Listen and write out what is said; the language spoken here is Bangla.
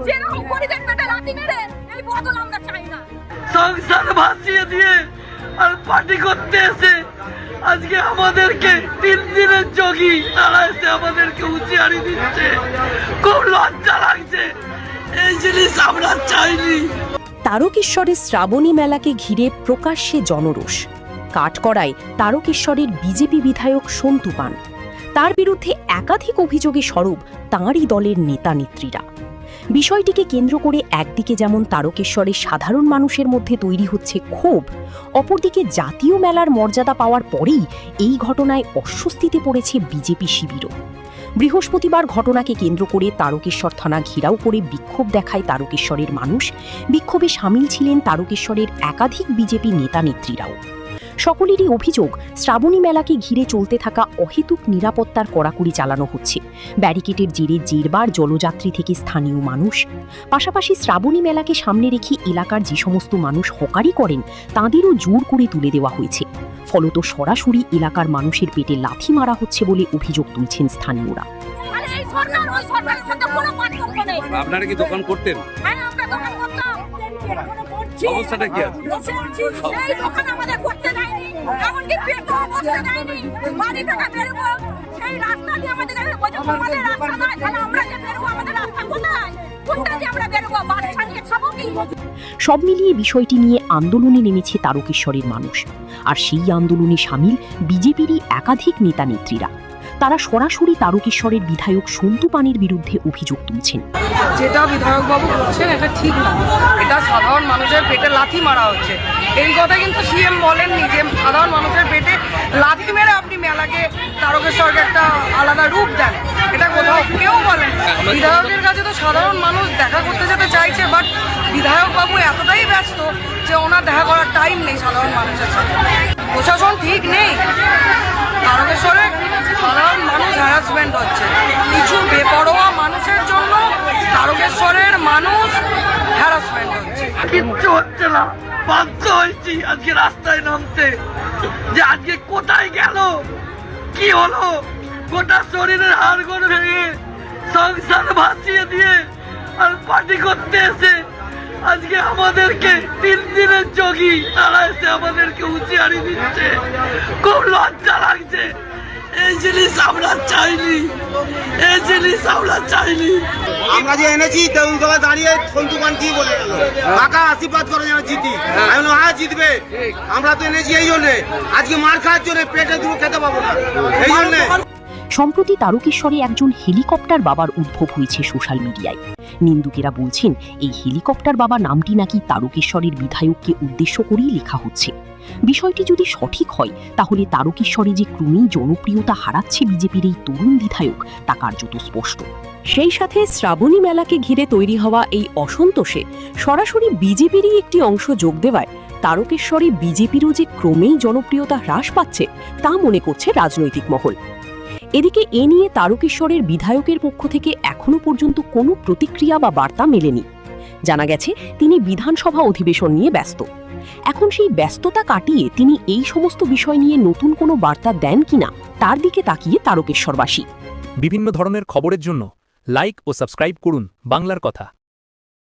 যেরকম পরিবেশ পেটে লাথি মেরে এই বদল আমরা চাই না। সংসার ভাসিয়ে দিয়ে আর পার্টি করতে এসে আজকে আমাদেরকে 3 দিনের যোগী তারা এসে আমাদেরকে হুঁশিয়ারি দিচ্ছে। খুব লজ্জা লাগছে, এই জিনিস আমরা চাইনি। তারকেশ্বরের শ্রাবণী মেলাকে ঘিরে প্রকাশ্যে জনরোষ। কাঠগড়ায় তারকেশ্বরের বিজেপি বিধায়ক সন্তু পান। তার বিরুদ্ধে একাধিক অভিযোগে সরব তাঁরই দলের নেতা নেত্রীরা। বিষয়টিকে কেন্দ্র করে একদিকে যেমন তারকেশ্বরের সাধারণ মানুষের মধ্যে তৈরি হচ্ছে ক্ষোভ, অপরদিকে জাতীয় মেলার মর্যাদা পাওয়ার পরেই এই ঘটনায় অস্বস্তিতে পড়েছে বিজেপি শিবিরও। বৃহস্পতিবার ঘটনাকে কেন্দ্র করে তারকেশ্বর থানা ঘেরাও করে বিক্ষোভ দেখায় তারকেশ্বরের মানুষ। বিক্ষোভে সামিল ছিলেন তারকেশ্বরের একাধিক বিজেপি নেতা নেত্রীরাও। সকলেরই অভিযোগ, শ্রাবণী মেলাকে ঘিরে চলতে থাকা অহেতুক নিরাপত্তার কড়াকড়ি চালানো হচ্ছে। ব্যারিকেডের জেরে জেরবার জলযাত্রী থেকে স্থানীয় মানুষ। পাশাপাশি শ্রাবণী মেলাকে সামনে রেখে এলাকার যে সমস্ত মানুষ হকারি করেন তাঁদেরও জোর করে তুলে দেওয়া হয়েছে। ফলত সরাসরি এলাকার মানুষের পেটে লাথি মারা হচ্ছে বলে অভিযোগ তুলছেন স্থানীয়রা। আপনারা কি দোকান করতেন? সমস্যাটা কি আছে? এই দোকান আমাদের করতে দেয়নি, এমনকি পেটও বসতে দেয়নি। বাড়ি থেকে বেরোবো সেই রাস্তা দিয়ে আমাদের আমাদের রাস্তা নয়, তাহলে আমরা যে বেরোবো আমাদের রাস্তা কোথায়? কোনটা দিয়ে আমরা বেরোবো? বাচ্চা নিয়ে খাবো কি? সব মিলিয়ে বিষয়টি নিয়ে আন্দোলনে নেমেছে তারকেশ্বরের মানুষ। আর সেই আন্দোলনে সামিল বিজেপিরই একাধিক নেতা নেত্রীরা। তারা সরাসরি তারকেশ্বরের বিধায়ক সন্তু পানের বিরুদ্ধে অভিযোগ তুলছেন। যেটা বিধায়ক বাবু করছেন এটা ঠিক না, এটা সাধারণ মানুষের পেটে লাথি মারা হচ্ছে। এই কথা কিন্তু সিএম বলেননি যে সাধারণ মানুষের পেটে লাথি মেরে আপনি মেলাকে তারকেশ্বরকে একটা আলাদা রূপ দেন, এটা কোথাও কেউ বলেন। বিধায়কের কাছে তো সাধারণ মানুষ দেখা করতে যেতে চাইছে, বাট বিধায়ক বাবু এতটাই ব্যস্ত যে ওনার দেখা করার টাইম নেই সাধারণ মানুষের সাথে। প্রশাসন ঠিক নেই, তারকেশ্বরে সাধারণ মানুষ হ্যারাসমেন্ট হচ্ছে। কিছু বেপরোয়া মানুষের জন্য তারকেশ্বরের মানুষ হ্যারাসমেন্ট হচ্ছে। কিচ্ছু হচ্ছে না, বাধ্য হয়েছি আজকে রাস্তায় নামতে। যে আজকে কোথায় গেল, কি হলো? গোটা শরীরের হাড়গোড় ভেঙে সংসার ভাসিয়ে দিয়ে আর পার্টি করতে এসে আজকে আমাদেরকে 3 দিনের যোগী তারা এসে আমাদেরকে হুঁশিয়ারি দিচ্ছে। খুব লজ্জা লাগছে, এই জিনিস আমরা চাইনি, এই জিনিস আমরা চাইনি। আমরা যে এনেছি তেমন দাঁড়িয়ে সন্তু পান কি বলে গেল, কাকা আশীর্বাদ করে যেন জিতি। আমি হ্যাঁ জিতবে, আমরা তো এনেছি এই জন্যে, আজকে মার খাওয়ার জন্য, পেটে দুটো খেতে পাবো না এই জন্যে। সম্প্রতি তারকেশ্বরে একজন হেলিকপ্টার বাবার উদ্ভব হয়েছে সোশ্যাল মিডিয়ায়। নিন্দুকেরা বলছেন এই হেলিকপ্টার বাবা নামটি নাকি তারকেশ্বরের বিধায়ককে উদ্দেশ্য করেই লেখা হচ্ছে। বিষয়টি যদি সঠিক হয় তাহলে তারকেশ্বরে যে ক্রমেই জনপ্রিয়তা হারাচ্ছে বিজেপির এই তরুণ বিধায়ক তা কার্যত স্পষ্ট। সেই সাথে শ্রাবণী মেলাকে ঘিরে তৈরি হওয়া এই অসন্তোষে সরাসরি বিজেপিরই একটি অংশ যোগ দেওয়ায় তারকেশ্বরে বিজেপিরও যে ক্রমেই জনপ্রিয়তা হ্রাস পাচ্ছে তা মনে করছে রাজনৈতিক মহল। এদিকে এ নিয়ে তারকেশ্বরের বিধায়কের পক্ষ থেকে এখনো পর্যন্ত কোনো প্রতিক্রিয়া বা বার্তা মেলেনি। জানা গেছে তিনি বিধানসভা অধিবেশন নিয়ে ব্যস্ত। এখন সেই ব্যস্ততা কাটিয়ে তিনি এই সমস্ত বিষয় নিয়ে নতুন কোনো বার্তা দেন কিনা তার দিকে তাকিয়ে তারকেশ্বরবাসী। বিভিন্ন ধরনের খবরের জন্য লাইক ও সাবস্ক্রাইব করুন বাংলার কথা।